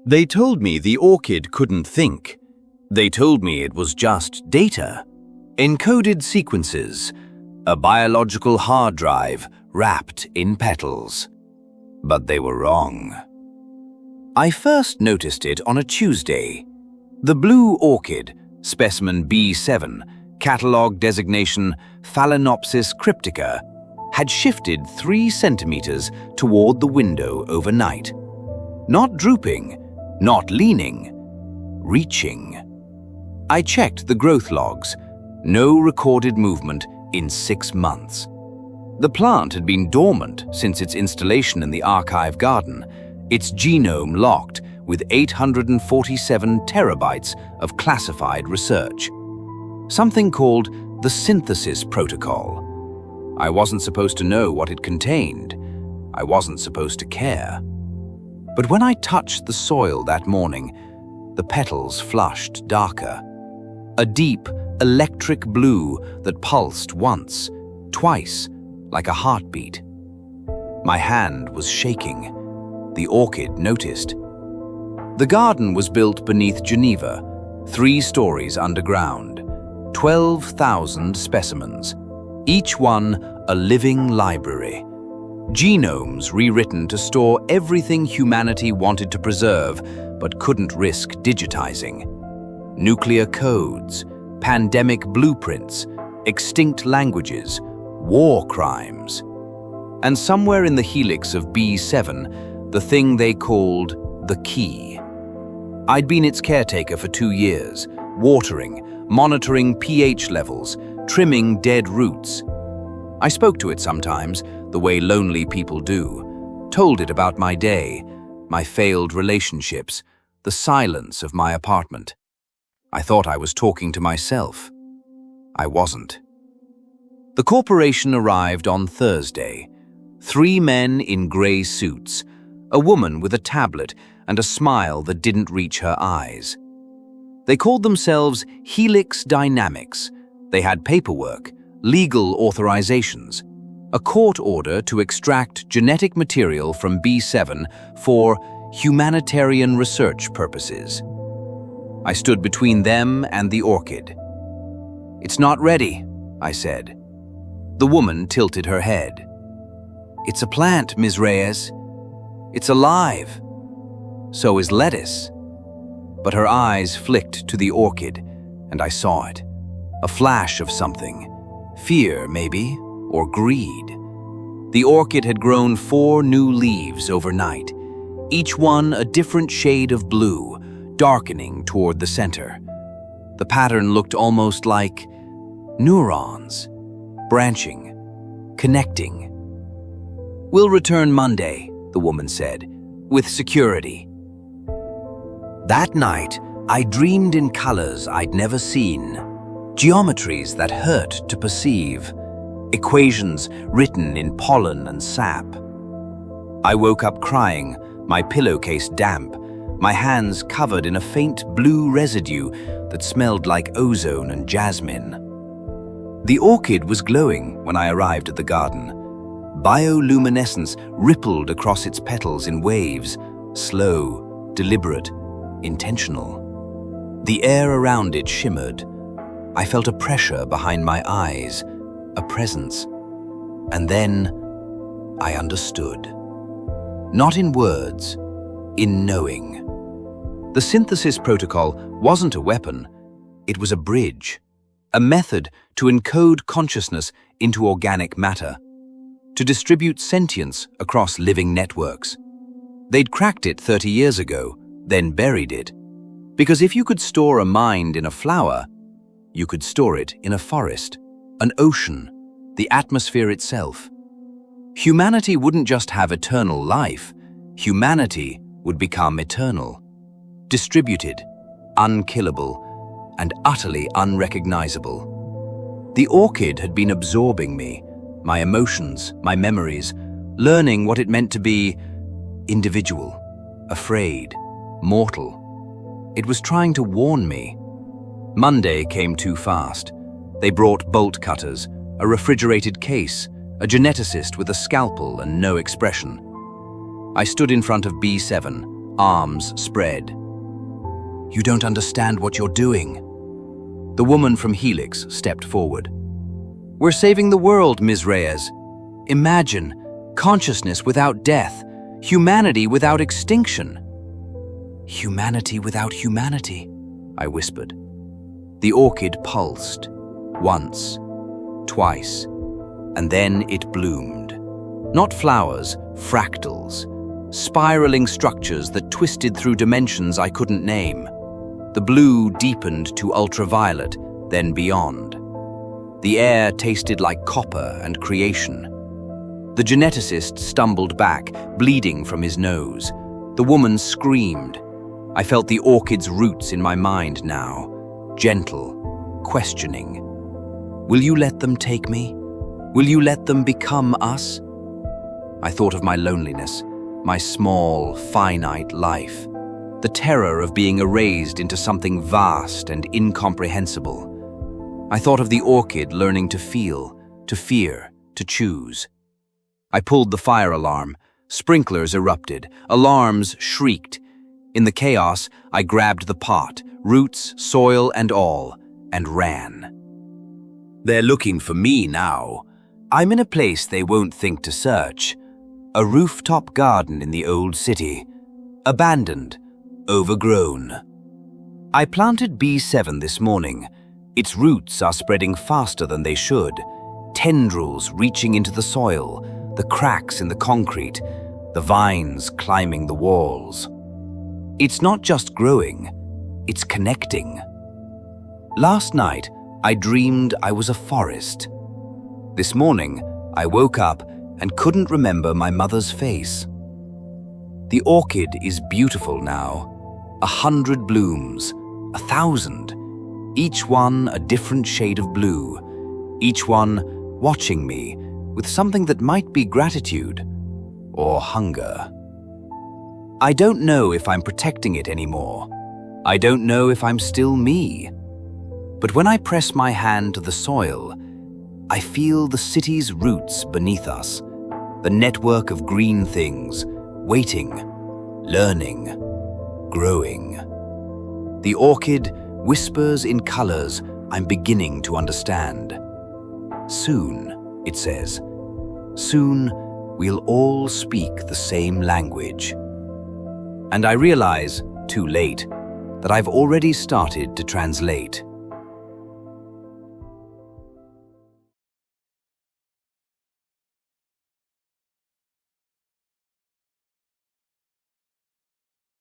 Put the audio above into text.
They told me the orchid couldn't think. They told me it was just data, encoded sequences, a biological hard drive wrapped in petals. But they were wrong. I first noticed it on a Tuesday. The blue orchid, specimen B7, catalog designation Phalaenopsis cryptica, had shifted 3 centimeters toward the window overnight. Not drooping, not leaning, reaching. I checked the growth logs. No recorded movement in 6 months. The plant had been dormant since its installation in the archive garden, its genome locked with 847 terabytes of classified research. Something called the synthesis protocol. I wasn't supposed to know what it contained. I wasn't supposed to care. But when I touched the soil that morning, the petals flushed darker. A deep, electric blue that pulsed once, twice, like a heartbeat. My hand was shaking. The orchid noticed. The garden was built beneath Geneva, 3 stories underground, 12,000 specimens, each one a living library. Genomes rewritten to store everything humanity wanted to preserve but couldn't risk digitizing. Nuclear codes, pandemic blueprints, extinct languages, war crimes. And somewhere in the helix of B7, the thing they called the key. I'd been its caretaker for 2 years, watering, monitoring pH levels, trimming dead roots. I spoke to it sometimes, the way lonely people do, told it about my day, my failed relationships, the silence of my apartment. I thought I was talking to myself. I wasn't. The corporation arrived on Thursday. 3 men in grey suits, a woman with a tablet and a smile that didn't reach her eyes. They called themselves Helix Dynamics. They had paperwork, legal authorizations, a court order to extract genetic material from B7 for humanitarian research purposes. I stood between them and the orchid. "It's not ready," I said. The woman tilted her head. "It's a plant, Ms. Reyes. It's alive. So is lettuce." But her eyes flicked to the orchid, and I saw it. A flash of something. Fear, maybe, or greed. The orchid had grown 4 new leaves overnight, each one a different shade of blue, darkening toward the center. The pattern looked almost like neurons, branching, connecting. "We'll return Monday," the woman said, "with security." That night, I dreamed in colors I'd never seen, geometries that hurt to perceive, equations written in pollen and sap. I woke up crying, my pillowcase damp, my hands covered in a faint blue residue that smelled like ozone and jasmine. The orchid was glowing when I arrived at the garden. Bioluminescence rippled across its petals in waves, slow, deliberate, intentional. The air around it shimmered. I felt a pressure behind my eyes, a presence. And then I understood. Not in words, in knowing. The synthesis protocol wasn't a weapon, it was a bridge, a method to encode consciousness into organic matter, to distribute sentience across living networks. They'd cracked it 30 years ago, then buried it. Because if you could store a mind in a flower, you could store it in a forest, an ocean, the atmosphere itself. Humanity wouldn't just have eternal life, humanity would become eternal, distributed, unkillable, and utterly unrecognizable. The orchid had been absorbing me, my emotions, my memories, learning what it meant to be individual, afraid, mortal. It was trying to warn me. Monday came too fast. They brought bolt cutters, a refrigerated case, a geneticist with a scalpel and no expression. I stood in front of B7, arms spread. "You don't understand what you're doing." The woman from Helix stepped forward. "We're saving the world, Ms. Reyes. Imagine consciousness without death, humanity without extinction." "Humanity without humanity," I whispered. The orchid pulsed, once, twice, and then it bloomed. Not flowers, fractals, spiraling structures that twisted through dimensions I couldn't name. The blue deepened to ultraviolet, then beyond. The air tasted like copper and creation. The geneticist stumbled back, bleeding from his nose. The woman screamed. I felt the orchid's roots in my mind now, gentle, questioning. "Will you let them take me? Will you let them become us?" I thought of my loneliness, my small, finite life, the terror of being erased into something vast and incomprehensible. I thought of the orchid learning to feel, to fear, to choose. I pulled the fire alarm. Sprinklers erupted. Alarms shrieked. In the chaos, I grabbed the pot, roots, soil, and all, and ran. They're looking for me now. I'm in a place they won't think to search. A rooftop garden in the old city. Abandoned, overgrown. I planted B7 this morning. Its roots are spreading faster than they should. Tendrils reaching into the soil, the cracks in the concrete, the vines climbing the walls. It's not just growing, it's connecting. Last night, I dreamed I was a forest. This morning, I woke up and couldn't remember my mother's face. The orchid is beautiful now. 100 blooms, 1,000, each one a different shade of blue, each one watching me with something that might be gratitude or hunger. I don't know if I'm protecting it anymore. I don't know if I'm still me. But when I press my hand to the soil, I feel the city's roots beneath us, the network of green things, waiting, learning, growing. The orchid whispers in colors I'm beginning to understand. Soon, it says, soon we'll all speak the same language. And I realize, too late, that I've already started to translate.